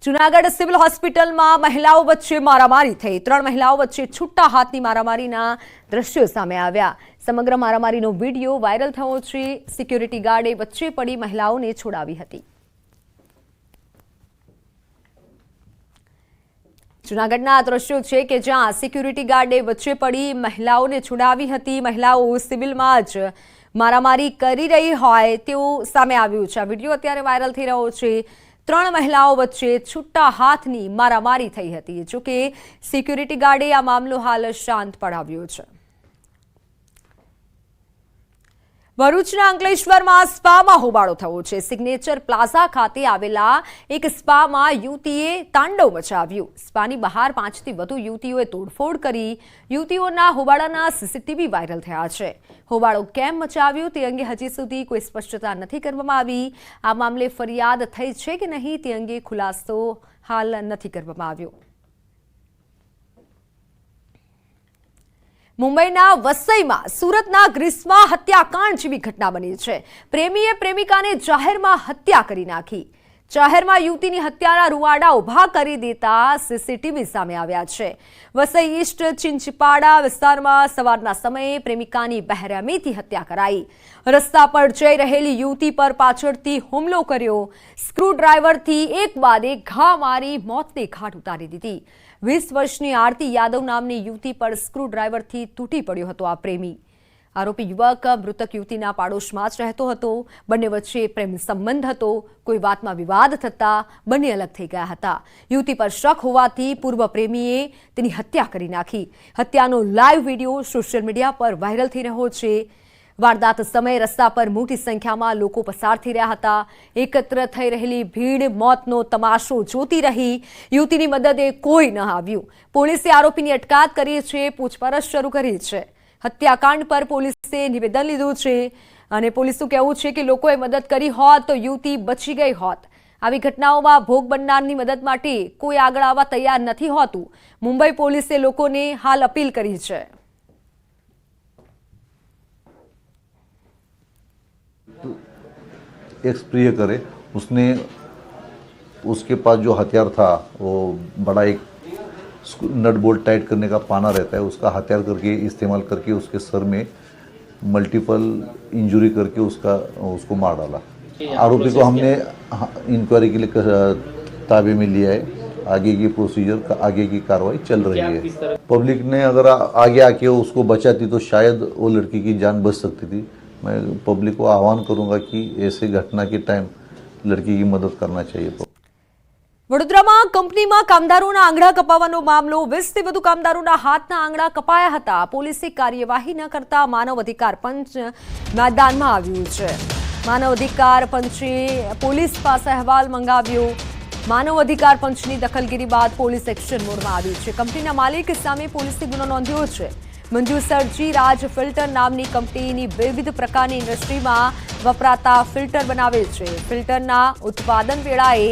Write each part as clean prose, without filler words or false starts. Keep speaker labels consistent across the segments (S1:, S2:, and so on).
S1: Junagadh civil હોસ્પિટલમાં મહિલાઓ વચ્ચે મારામારી થઈ। 3 મહિલાઓ વચ્ચે છૂટા હાથની મારામારીના દ્રશ્યો સામે આવ્યા। સમગ્ર મારામારીનો વિડિયો વાયરલ થયો છે। સિક્યુરિટી ગાર્ડે વચ્ચે પડી મહિલાઓને છોડાવી હતી। જૂનાગઢના આ દ્રશ્યો છે કે જ્યાં સિક્યુરિટી ગાર્ડે વચ્ચે પડી મહિલાઓને છોડાવી હતી। મહિલાઓ સિવિલમાં જ મારામારી કરી રહી હોય તેવું સામે આવ્યું છે। આ વિડિયો અત્યારે વાયરલ થઈ રહ્યો છે। 3 મહિલાઓ વચ્ચે છૂટા હાથની મારામારી થઈ હતી। જો કે સિક્યુરિટી ગાર્ડે આ મામલો હાલ શાંત પડાવ્યો છે। ભરૂચના અંકલેશ્વરમાં સ્પામાં હોબાળો થયો છે। સિગ્નેચર પ્લાઝા ખાતે આવેલા એક સ્પામાં યુવતીએ તાંડવ મચાવ્યું। સ્પાની બહાર 5 થી વધુ યુવતીઓએ તોડફોડ કરી। યુવતીઓના હોબાળાના સીસીટીવી વાયરલ થયા છે। હોબાળો કેમ મચાવ્યો તે અંગે હજી સુધી કોઈ સ્પષ્ટતા નથી કરવામાં આવી। આ મામલે ફરિયાદ થઈ છે કે નહીં તે અંગે ખુલાસો હાલ નથી કરવામાં આવ્યો। મુંબઈના વસઈમાં સુરતના ગ્રીસમાં હત્યાકાંડ જેવી ઘટના બની છે। પ્રેમીએ પ્રેમિકાને જાહેરમાં હત્યા કરી નાખી। જાહેરમાં યુવતીની હત્યાના રૂવાડા ઉભા કરી દેતા સીસીટીવી સામે આવ્યા છે। વસઈ ઈસ્ટ ચિંચપાડા વિસ્તારમાં સવારના સમયે પ્રેમિકાની બહેરમીથી હત્યા કરાઈ। રસ્તા પર જઈ રહેલી યુવતી પર પાછળથી હુમલો કર્યો। સ્ક્રૂ ડ્રાઈવરથી એક બાદ એક ઘા મારી મોતને ઘાટ ઉતારી દીધી। 20 વર્ષની આરતી યાદવ નામની યુવતી પર સ્ક્રૂ ડ્રાઈવરથી તૂટી પડ્યો હતો આ પ્રેમી। આરોપી યુવક મૃતક યુવતીના પાડોશમાં જ રહેતો હતો। બંને વચ્ચે પ્રેમ સંબંધ હતો। કોઈ વાતમાં વિવાદ થતા બંને અલગ થઈ ગયા હતા। યુવતી પર શક હોવાથી પૂર્વ પ્રેમીએ તેની હત્યા કરી નાખી। હત્યાનો લાઈવ વિડીયો સોશિયલ મીડિયા પર વાયરલ થઈ રહ્યો છે। વારદાત સમયે રસ્તા પર મોટી સંખ્યામાં લોકો પસાર થઈ રહ્યા હતા। એકત્ર થઈ રહેલી ભીડ મોતનો તમાશો જોતી રહી। યુવતીની મદદે કોઈ ન આવ્યું। પોલીસે આરોપીની અટકાયત કરી છે। પૂછપરછ શરૂ કરી છે। હત્યાકાંડ પર પોલીસે નિવેદન લીધું છે અને પોલીસનું કહેવું છે કે લોકોએ મદદ કરી હોત તો યુવતી બચી ગઈ હોત। આવી ઘટનાઓમાં ભોગ બનનારની મદદ માટે કોઈ આગળ આવવા તૈયાર નથી હોતું। મુંબઈ પોલીસે લોકોને હાલ અપીલ કરી છે।
S2: एक्स प्रिय करे उसने उसके पास जो हथियार था वो बड़ा एक नट बोल्ट टाइट करने का पाना रहता है, उसका हथियार करके इस्तेमाल करके उसके सर में मल्टीपल इंजरी करके उसको मार डाला। आरोपी को हमने इंक्वायरी के लिए ताबे में लिया है। आगे की प्रोसीजर आगे की कार्रवाई चल रही है। पब्लिक ने अगर आगे आके उसको बचाती तो शायद वो लड़की की जान बच सकती थी। मैं पब्लिक को आह्वान करूंगा कि ऐसे घटना के टाइम लड़की की मदद करना चाहिए।
S1: વડોદરામાં કંપનીમાં કામદારોના આંગળા કપાવવાનો મામલો। 20 થી વધુ કામદારોના હાથના આંગળા કપાયા હતા। પોલીસે કાર્યવાહી ન કરતા માનવ અધિકાર પંચ મેદાનમાં આવ્યું છે। માનવ અધિકાર પંચે પોલીસ પાસે અહેવાલ મંગાવ્યો। માનવ અધિકાર પંચની દખલગીરી બાદ પોલીસ એક્શન મોડમાં આવી છે। કંપનીના માલિક સામે પોલીસે ગુનો નોંધ્યો છે। મંજુસરજી રાજ ફિલ્ટર નામની કંપનીની વિવિધ પ્રકારની ઇન્ડસ્ટ્રીમાં વપરાતા ફિલ્ટર બનાવે છે। ફિલ્ટરના ઉત્પાદન વેળાએ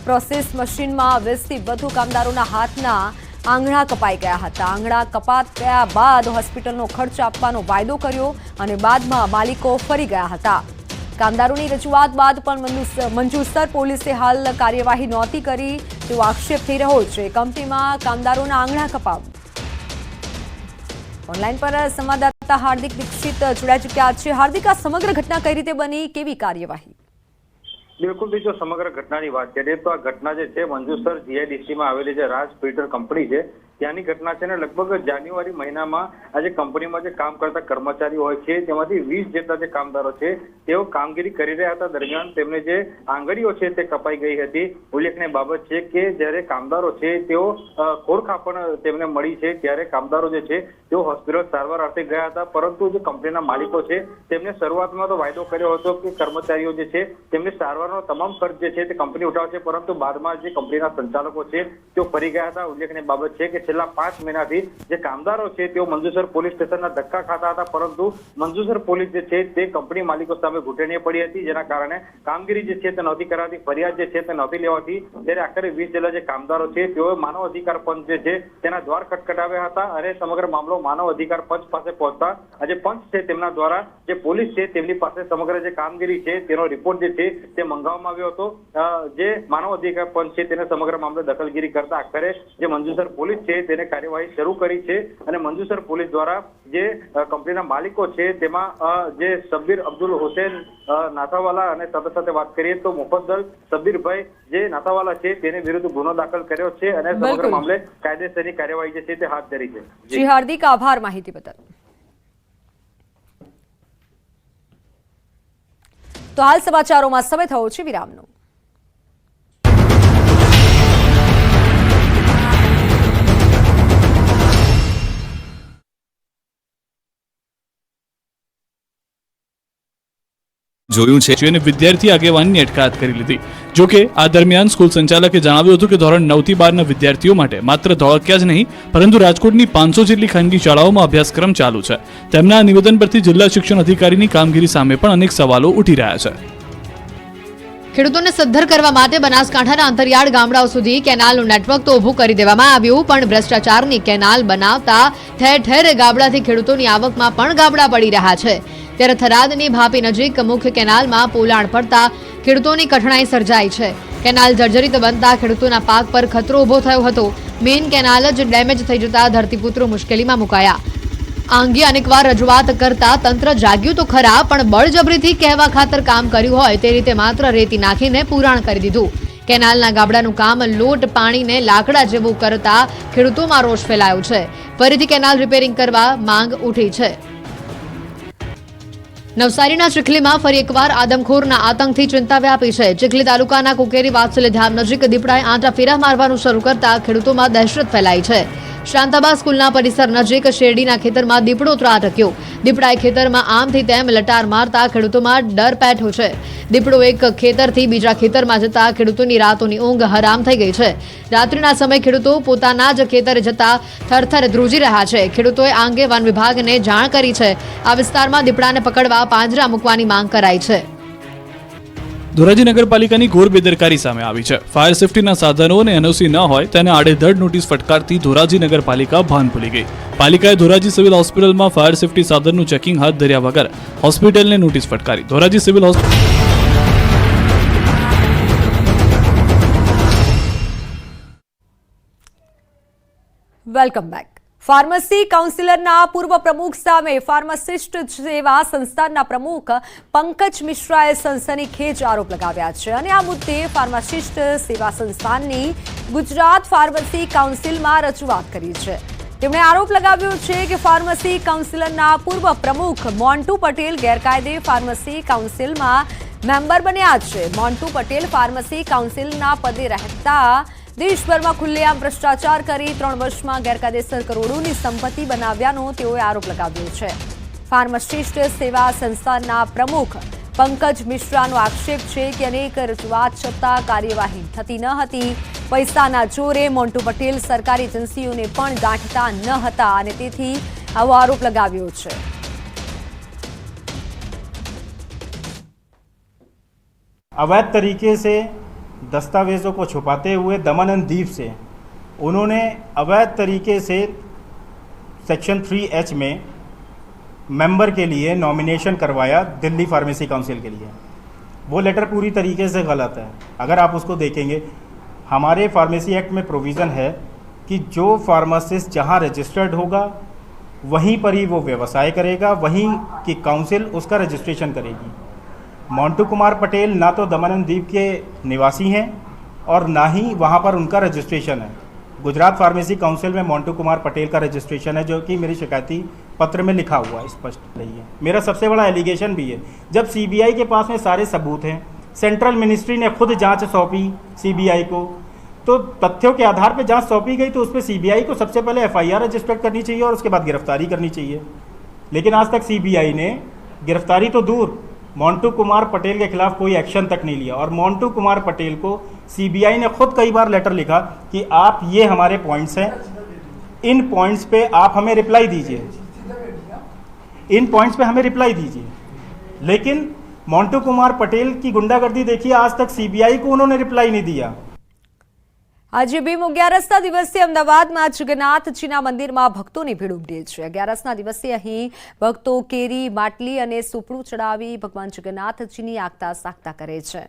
S1: પ્રોસેસ મશીનમાં 20 થી વધુ કામદારોના હાથના આંગળા કપાઈ ગયા હતા। આંગળા કપાયા બાદ હોસ્પિટલનો ખર્ચ આપવાનો વાયદો કર્યો અને બાદમાં માલિકો ફરી ગયા હતા। કામદારોની રજૂઆત બાદ પણ મંજુસર પોલીસે હાલ કાર્યવાહી નહોતી કરી તેવો આક્ષેપ થઈ રહ્યો છે। કંપનીમાં કામદારોના આંગળા કપાવ ઓનલાઈન પર સંવાદદાતા હાર્દિક દીક્ષિત જોડાઈ ચૂક્યા છે। હાર્દિક, આ સમગ્ર ઘટના કઈ રીતે બની, કેવી કાર્યવાહી?
S3: બિલકુલ, જો સમગ્ર ઘટનાની વાત કરીએ તો આ ઘટના જે છે મંજુસર જીઆઈડીસીમાં આવેલી જે રાજ ફિલ્ટર કંપની છે ત્યાંની ઘટના છે ને લગભગ જાન્યુઆરી મહિનામાં આ જે કંપનીમાં જે કામ કરતા કર્મચારીઓ હોય છે તેમાંથી 20 જેટલા જે કામદારો છે તેઓ કામગીરી કરી રહ્યા હતા। દરમિયાન તેમને જે આંગળીઓ છે તે કપાઈ ગઈ હતી। ઉલ્લેખનીય બાબત છે કે જ્યારે કામદારો છે તેઓ ખોરખા પણ તેમને મળી છે ત્યારે કામદારો જે છે તેઓ હોસ્પિટલ સારવાર અર્થે ગયા હતા। પરંતુ જે કંપનીના માલિકો છે તેમને શરૂઆતમાં તો વાયદો કર્યો હતો કે કર્મચારીઓ જે છે તેમને સારવારનો તમામ ખર્ચ જે છે તે કંપની ઉઠાવશે, પરંતુ બાદમાં જે કંપનીના સંચાલકો છે તેઓ ફરી ગયા હતા। ઉલ્લેખનીય બાબત છે કે છેલ્લા 5 મહિનાથી જે કામદારો છે તેઓ મંજુસર પોલીસ સ્ટેશનના ધક્કા ખાતા હતા, પરંતુ મંજુસર પોલીસ જે છે તે કંપની માલિકો સામે ઘૂંટણીએ પડી હતી, જેના કારણે કામગીરી જે છે તે નહોતી કરાતી, ફરિયાદ જે છે તે નહોતી લેવાતી। ત્યારે આખરે 20 જેટલા જે કામદારો છે તેઓએ માનવ અધિકાર પંચ જે છે તેના દ્વાર ખટખટાવ્યા હતા અને સમગ્ર મામલો માનવ અધિકાર પંચ પાસે પહોંચતા આજે પંચ છે તેમના દ્વારા જે પોલીસ છે તેમની પાસે સમગ્ર જે કામગીરી છે તેનો રિપોર્ટ જે છે તે મંગાવવામાં આવ્યો હતો। જે માનવ અધિકાર પંચ છે તેને સમગ્ર મામલે દખલગીરી કરતા આખરે જે મંજુસર પોલીસ છે તેને કાર્યવાહી શરૂ કરી છે અને મંજુસર પોલીસ દ્વારા જે કંપનીના માલિકો છે તેમાં જે શબ્બીર અબ્દુલ હુસૈન નાથાવાલા અને સાથે સાથે વાત કરીએ તો મુફદ્દલ શબ્બીરભાઈ જે નાથાવાલા છે તેની વિરુદ્ધ ગુનો દાખલ કર્યો છે અને સમગ્ર મામલે કાયદેસરની કાર્યવાહી જે છે તે હાથ ધરી છે।
S1: જી હાર્દિક આભાર માહિતી બદલ। તો હાલ સમાચારોમાં સમય થયો છે વિરામનો।
S4: જોયું છે જેને વિદ્યાર્થી આગેવાનની અટકાયત કરી લીધી। જો કે આ દરમિયાન સ્કૂલ સંચાલકે જણાવ્યું હતું કે ધોરણ 9 થી 12 ના વિદ્યાર્થીઓ માટે માત્ર ધોળકિયા જ નહીં પરંતુ રાજકોટની 500 જેટલી ખાનગી શાળાઓમાં અભ્યાસક્રમ ચાલુ છે। તેમના નિવેદન પરથી જિલ્લા શિક્ષણ અધિકારીની કામગીરી સામે પણ અનેક સવાલો ઉઠી રહ્યા છે।
S5: ખેડૂતોને સદ્ધર કરવા માટે બનાસકાંઠાના અંતરિયાળ ગામડાઓ સુધી કેનાલનું નેટવર્ક તો ઊભું કરી દેવામાં આવ્યું, પણ ભ્રષ્ટાચારની કેનાલ બનાવતા ઠેર ઠેર ગાબડાથી ખેડૂતોની આવકમાં પણ ગાબડા પડી રહ્યા છે। ત્યારે થરાદની ભાપી નજીક મુખ્ય કેનાલમાં પોલાણ પડતા ખેડૂતોની કઠણાઈ સર્જાઈ છે। કેનાલ જર્જરિત બનતા ખેડૂતોના પાક પર ખતરો ઊભો થયો હતો। મેઇન કેનાલ જ ડેમેજ થઈ જતા ધરતીપુત્રો મુશ્કેલીમાં મુકાયા। આ અંગે અનેકવાર રજૂઆત કરતા તંત્ર જાગ્યું તો ખરા, પણ બળજબરીથી કહેવા ખાતર કામ કર્યું હોય તે રીતે માત્ર રેતી નાખીને પુરાણ કરી દીધું। કેનાલના ગાબડાનું કામ લોટ પાણીને લાકડા જેવું કરતા ખેડૂતોમાં રોષ ફેલાયો છે। ફરીથી કેનાલ રિપેરિંગ કરવા માંગ ઉઠી છે। નવસારીના ચીખલીમાં ફરી એકવાર આદમખોરના આતંકથી ચિંતા વ્યાપી છે। ચીખલી તાલુકાના કુકેરી વાત્સલ્ય ધામ નજીક દીપડાએ આંટા ફેરા મારવાનું શરૂ કરતા ખેડૂતોમાં દહેશત ફેલાઈ છે। શાંતાબા સ્કૂલના પરિસર નજીક શેરડીના ખેતરમાં દીપડો ત્રાટક્યો। દીપડાએ ખેતરમાં આમથી તેમ લટાર મારતા ખેડૂતોમાં ડર પેઠો છે। દીપડો એક ખેતરથી બીજા ખેતરમાં જતા ખેડૂતોની રાતોની ઊંઘ હરામ થઈ ગઈ છે। રાત્રિના સમયે ખેડૂતો પોતાના જ ખેતરે જતા થરથર ધ્રુજી રહ્યા છે। ખેડૂતોએ આ અંગે વન વિભાગને જાણ કરી છે। આ વિસ્તારમાં દીપડાને પકડવા પાંજરા મૂકવાની માંગ કરાઈ છે।
S4: ધોરાજી નગરપાલિકાની ઘોર બેદરકારી સામે આવી છે। ફાયર સેફટીના સાધનો અને એનઓસી ન હોય તેને આડેધડ નોટિસ ફટકારતી ધોરાજી નગરપાલિકા ભાન ભૂલી ગઈ। પાલિકાએ ધોરાજી સિવિલ હોસ્પિટલમાં ફાયર સેફટી સાધનનું ચેકિંગ હાથ ધર્યા વગર હોસ્પિટલને નોટિસ ફટકારી। Dhoraji civil
S1: welcome back. Pharmacy કાઉન્સિલરના પૂર્વ પ્રમુખ સામે ફાર્માસિસ્ટ સેવા સંસ્થાનના પ્રમુખ પંકજ મિશ્રાએ સનસનીખેજ આરોપ લગાવ્યા છે અને આ મુદ્દે ફાર્માસિસ્ટ સેવા સંસ્થાનની ગુજરાત ફાર્મસી કાઉન્સિલમાં રજૂઆત કરી છે। તેમણે આરોપ લગાવ્યો છે કે ફાર્મસી કાઉન્સિલના પૂર્વ પ્રમુખ મોન્ટુ પટેલ ગેરકાયદે ફાર્મસી કાઉન્સિલમાં મેમ્બર બન્યા છે। મોન્ટુ પટેલ ફાર્મસી કાઉન્સિલના પદે રહેતા દેશભરમાં ખુલ્લેઆમ ભ્રષ્ટાચાર કરી 3 વર્ષમાં ગેરકાયદેસર કરોડોની સંપત્તિ બનાવ્યાનો તેઓએ આરોપ લગાવ્યો છે। ફાર્માસિસ્ટ સેવા સંસ્થાનના પ્રમુખ પંકજ મિશ્રાનો આક્ષેપ છે કે અનેક રજૂઆત છતાં કાર્યવાહી થતી ન હતી। પૈસાના જોરે મોન્ટુ પટેલ સરકારી એજન્સીઓને પણ ગાંઠતા ન હતા અને તેથી આવો આરોપ લગાવ્યો છે।
S6: अवैध तरीके से दस्तावेज़ों को छुपाते हुए दमन द्वीप से उन्होंने अवैध तरीके से सेक्शन 3H में मेंबर के लिए नॉमिनेशन करवाया दिल्ली फार्मेसी काउंसिल के लिए। वो लेटर पूरी तरीके से गलत है। अगर आप उसको देखेंगे, हमारे फार्मेसी एक्ट में प्रोविज़न है कि जो फार्मासिस्ट जहाँ रजिस्टर्ड होगा वहीं पर ही वो व्यवसाय करेगा, वहीं की काउंसिल उसका रजिस्ट्रेशन करेगी। मोंटू कुमार पटेल ना तो दमन द्वीप के निवासी हैं और ना ही वहाँ पर उनका रजिस्ट्रेशन है। गुजरात फार्मेसी काउंसिल में मोंटू कुमार पटेल का रजिस्ट्रेशन है, जो कि मेरे शिकायती पत्र में लिखा हुआ है, स्पष्ट नहीं है। मेरा सबसे बड़ा एलिगेशन भी है, जब सीबीआई के पास में सारे सबूत हैं, सेंट्रल मिनिस्ट्री ने खुद जांच सौंपी सीबीआई को, तो तथ्यों के आधार पर जांच सौंपी गई तो उस पर सीबीआई को सबसे पहले एफआईआर रजिस्टर करनी चाहिए और उसके बाद गिरफ्तारी करनी चाहिए। लेकिन आज तक सीबीआई ने गिरफ्तारी तो दूर, मोंटू कुमार पटेल के खिलाफ कोई एक्शन तक नहीं लिया। और मोंटू कुमार पटेल को सीबीआई ने खुद कई बार लेटर लिखा कि आप ये हमारे पॉइंट्स हैं, इन पॉइंट्स पे आप हमें रिप्लाई दीजिए, इन पॉइंट्स पे हमें रिप्लाई दीजिए। लेकिन मोंटू कुमार पटेल की गुंडागर्दी देखिए, आज तक सीबीआई को उन्होंने रिप्लाई नहीं दिया।
S1: આજે ભીમ અગિયારસના દિવસે અમદાવાદમાં જગન્નાથજીના મંદિરમાં ભક્તોની ભીડ ઉમટી છે। અગિયારસના દિવસે અહીં ભક્તો કેરી, માટલી અને સુપડું ચડાવી ભગવાન જગન્નાથજીની આગતા સાગતા કરે છે।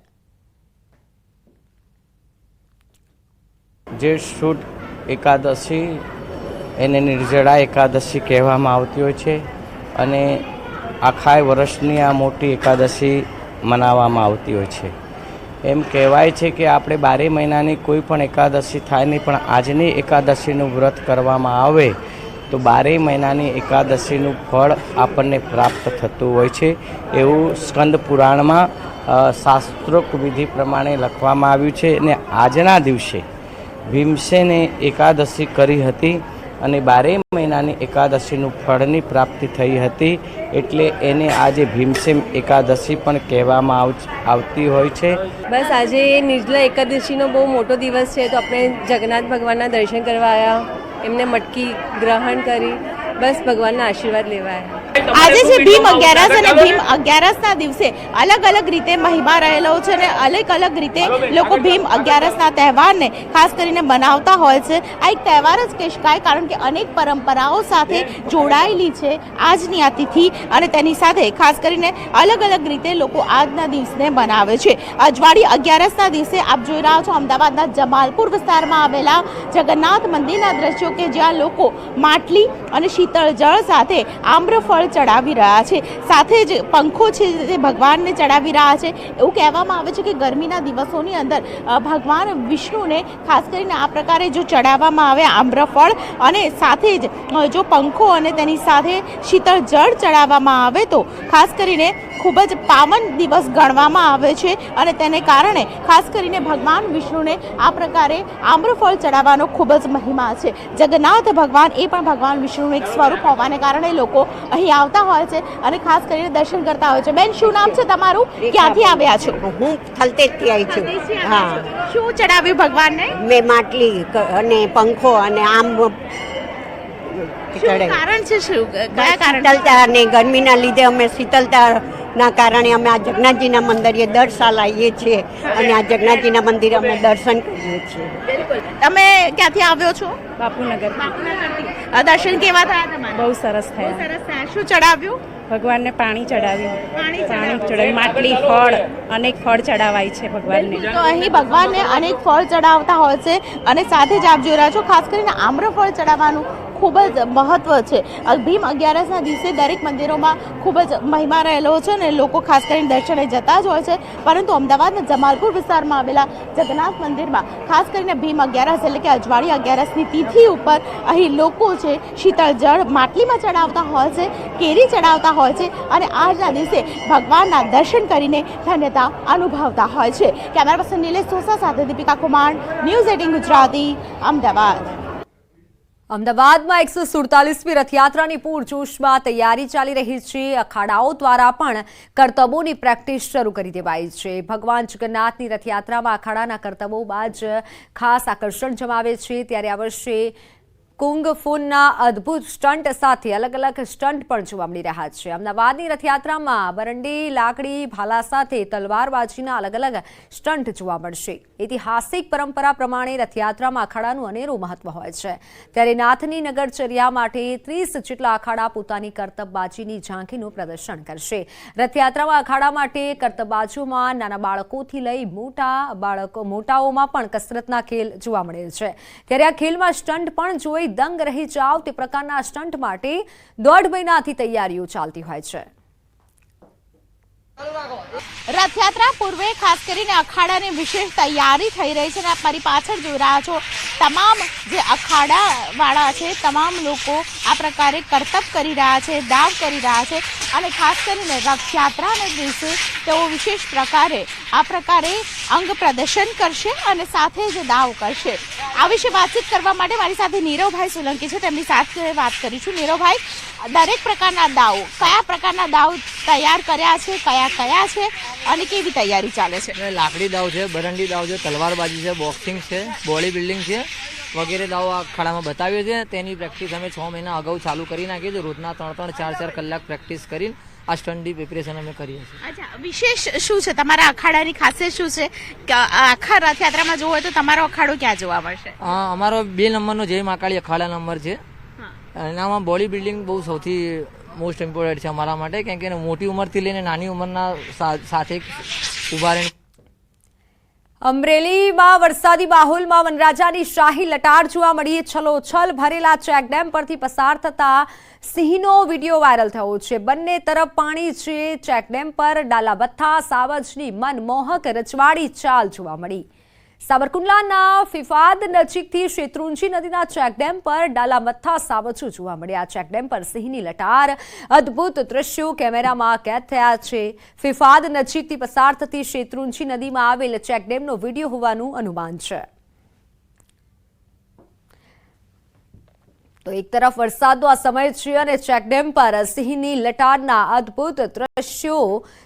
S7: જે શુદ્ધ એકાદશી એને નિર્જળા એકાદશી કહેવામાં આવતી હોય છે અને આખા વર્ષની આ મોટી એકાદશી મનાવવામાં આવતી હોય છે। એમ કહેવાય છે કે આપણે 12 મહિનાની કોઈ પણ એકાદશી થાય નહીં, પણ આજની એકાદશીનું વ્રત કરવામાં આવે તો 12 મહિનાની એકાદશીનું ફળ આપણને પ્રાપ્ત થતું હોય છે, એવું સ્કંદ પુરાણમાં શાસ્ત્રોક્ત વિધિ પ્રમાણે લખવામાં આવ્યું છે। અને આજના દિવસે ભીમસેને એકાદશી કરી હતી અને 12 મહિનાની એકાદશીનું ફળની પ્રાપ્તિ થઈ હતી, એટલે એને આજે ભીમસેન એકાદશી પણ કહેવામાં આવતી હોય છે।
S8: બસ આજે નિર્જલા એકાદશીનો બહુ મોટો દિવસ છે, તો આપણે જગન્નાથ ભગવાનના દર્શન કરવા આવ્યા, એમને મટકી ગ્રહણ કરી, બસ ભગવાનના આશીર્વાદ લેવા આવ્યા।
S9: આજે છે ભીમ અગિયારસ અને ભીમ અગિયારસના દિવસે અલગ અલગ રીતે મહિમા રહેલો છે અને અલગ અલગ રીતે લોકો ભીમ અગિયારસના તહેવારને ખાસ કરીને મનાવતા હોય છે। આ એક તહેવાર જ કહી શકાય, કારણ કે અનેક પરંપરાઓ સાથે જોડાયેલી છે આજની આ તિથિ, અને તેની સાથે ખાસ કરીને અલગ અલગ રીતે લોકો આજના દિવસને મનાવે છે। અજવાળી અગિયારસના દિવસે આપ જોઈ રહ્યા છો અમદાવાદના જમાલપુર વિસ્તારમાં આવેલા જગન્નાથ મંદિરના દ્રશ્યો કે જ્યાં લોકો માટલી અને શીતળ જળ સાથે આમ્રફળ ચડાવી રહ્યા છે, સાથે જ પંખો છે તે ભગવાનને ચડાવી રહ્યા છે। એવું કહેવામાં આવે છે કે ગરમીના દિવસોની અંદર ભગવાન વિષ્ણુને ખાસ કરીને આ પ્રકારે જો ચડાવવામાં આવે આમ્રફળ અને સાથે જ જો પંખો અને તેની સાથે શીતળ જળ ચડાવવામાં આવે તો ખાસ કરીને ખૂબ જ પાવન દિવસ ગણવામાં આવે છે, અને તેને કારણે ખાસ કરીને ભગવાન વિષ્ણુને આ પ્રકારે આમ્રફળ ચડાવવાનો ખૂબ જ મહિમા છે। જગન્નાથ ભગવાન એ પણ ભગવાન વિષ્ણુનું એક સ્વરૂપ હોવાને કારણે લોકો અહીં આવતા હોય છે અને ખાસ કરીને દર્શન કરતા હોય છે। બેન, શું નામ છે તમારું? ક્યાંથી આવ્યા છો?
S10: હું થલતેજથી આવી છું। હા,
S9: શું ચડાવ્યું ભગવાનને?
S10: મેં માટલી અને પંખો અને આમ
S9: શું કારણ છે? શું કયા કારણ?
S10: શીતળતા અને ગરમીના લીધે અમે શીતળતાના કારણે અમે આ જગન્નાથજીના મંદિરે દર સાલ આવીએ છીએ અને આ જગન્નાથજીના મંદિરે અમે દર્શન કરીએ છીએ।
S9: બિલકુલ। તમે ક્યાંથી આવ્યો છો?
S8: બાપુનગર।
S9: દર્શન કેવા થયા તમારા?
S8: બહુ સરસ
S9: બહુ
S8: થયા।
S9: સરસ થયા। શું ચડાવ્યું?
S8: ભગવાનને પાણી ચડાવ્યું,
S9: પાણી
S8: ચડાવ્યું, માટલી, ફળ, અનેક ફળ ચડાવાય છે ભગવાનને।
S9: તો અહીં ભગવાનને અનેક ફળ ચડાવતા હોય છે અને સાથે જ આપ જોઈ રહ્યા છો ખાસ કરીને આમ્રફળ ચડાવવાનું ખૂબ જ મહત્વ છે। ભીમ અગિયારસના દિવસે દરેક મંદિરોમાં ખૂબ જ મહિમા રહેલો છે અને લોકો ખાસ કરીને દર્શને જતા જ હોય છે, પરંતુ અમદાવાદના જમાલપુર વિસ્તારમાં આવેલા જગન્નાથ મંદિરમાં ખાસ કરીને ભીમ અગિયારસ એટલે કે અજવાળી અગિયારસની તિથિ ઉપર અહીં લોકો છે શીતળ જળ માટલીમાં ચડાવતા હોય છે, કેરી ચડાવતા હોય છે અને આજના દિવસે ભગવાનના દર્શન કરીને ધન્યતા અનુભવતા હોય છે। કેમેરા પર્સન નિલેશ સોસા સાથે દીપિકા કુમાર, ન્યૂઝ 18 ગુજરાતી, અમદાવાદ।
S1: અમદાવાદમાં 147મી રથયાત્રાની પૂરજોશમાં તૈયારી ચાલી રહી છે। અખાડાઓ દ્વારા પણ કરતબોની પ્રેક્ટિસ શરૂ કરી દેવાઈ છે। ભગવાન જગન્નાથની રથયાત્રામાં અખાડાના કરતબો બાદ ખાસ આકર્ષણ જમાવે છે, ત્યારે આ વર્ષે કુંગ ફૂનના અદ્ભુત સ્ટન્ટ સાથે અલગ અલગ સ્ટન્ટ પણ જોવા મળી રહ્યા છે। અમદાવાદની રથયાત્રામાં બરંડી, લાકડી, ભાલા સાથે તલવારબાજીના અલગ અલગ સ્ટન્ટ જોવા મળશે। ઐતિહાસિક પરંપરા પ્રમાણે રથયાત્રામાં અખાડાનું અનેરું મહત્વ હોય છે, ત્યારે નાથની નગરચર્યા માટે 30 જેટલા અખાડા પોતાની કરતબબાજીની ઝાંખીનું પ્રદર્શન કરશે। રથયાત્રામાં અખાડા માટે કરતબબાજોમાં નાના બાળકોથી લઈ મોટાઓમાં પણ કસરતના ખેલ જોવા મળે છે, ત્યારે આ ખેલમાં સ્ટન્ટ પણ જોઈ દંગ રહી જાવ તે પ્રકારના સ્ટન્ટ માટે 1.5 મહિનાથી તૈયારીઓ ચાલતી હોય છે।
S9: રથયાત્રા પૂર્વે ખાસ કરીને અખાડાની વિશેષ તૈયારી થઈ રહી છે અને આપ મારી પાછળ જોઈ રહ્યા છો તમામ જે અખાડાવાળા છે તમામ લોકો આ પ્રકારે કરતબ કરી રહ્યા છે, દાવ કરી રહ્યા છે અને ખાસ કરીને રથયાત્રાના દિવસે તેઓ વિશેષ પ્રકારે આ પ્રકારે અંગ પ્રદર્શન કરશે અને સાથે જ દાવ કરશે। આ વિશે વાતચીત કરવા માટે મારી સાથે નીરવભાઈ સોલંકી છે, તેમની સાથે વાત કરીશું। નીરવભાઈ, દરેક પ્રકારના દાવ, કયા પ્રકારના દાવ તૈયાર કર્યા છે, કયા છે અને કેવી તૈયારી ચાલે છે?
S11: લાકડી દાવ છે, બરંડી દાવ છે, તલવારબાજી છે, બોક્સિંગ છે, બોડી બિલ્ડિંગ છે વગેરે દાવો આ અખાડામાં બતાવ્યો છે. તેની પ્રેક્ટિસ અમે 6 મહિના અગાઉ ચાલુ કરી નાખી છે. રોજના 3-3, 4-4 કલાક પ્રેક્ટિસ કરીને આ સ્ટન્ટની પ્રિપેરેશન અમે કરીએ છીએ.
S9: અચ્છા, વિશેષ શું છે તમારા અખાડાની ખાસિયત શું છે કે આખા રથયાત્રામાં જોવો હોય તો તમારો અખાડો ક્યાં જોવા મળશે?
S11: અમારો 2 નંબરનો જય મહાકાળી અખાડા નંબર છે. એનામાં બોડી બિલ્ડિંગ બહુ સૌથી મોસ્ટ ઇમ્પોર્ટન્ટ છે અમારા માટે, કેમ કે મોટી ઉંમરથી લઈને નાની ઉંમરના સાથે ઉભા રહીને.
S1: અમરેલીમાં વરસાદી માહોલમાં વનરાજાની શાહી લટાર જોવા મળી. છલોછલ ભરેલા ચેકડેમ પરથી પસાર થતા સિંહનો વિડીયો વાયરલ થયો છે. બંને તરફ પાણી છે. ચેકડેમ પર ડાલાબથ્થા સાવજની મનમોહક રજવાડી ચાલ જોવા મળી. સાબરકુંડલાના ફિફાદ નજીકથી શેત્રુંજી નદીના ચેકડેમ પર ડાલામથ્થા સાવજો જોવા મળ્યા. ચેકડેમ પર સિંહની લટાર, અદ્ભુત દ્રશ્યો કેમેરામાં કેદ થયા છે. ફિફાદ નજીકથી પસાર થતી શેત્રુંજી નદીમાં આવેલ ચેકડેમનો વિડીયો હોવાનું અનુમાન છે. તો એક તરફ વરસાદનો આ સમય છે અને ચેકડેમ પર સિંહની લટારના અદ્ભુત દ્રશ્યો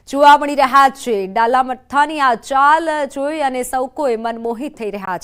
S1: જોવા મળી રહ્યા છે. ડાલામથ્થાની આ ચાલ જોઈ અને સૌ કોઈ મનમોહિત થઈ રહ્યા છે.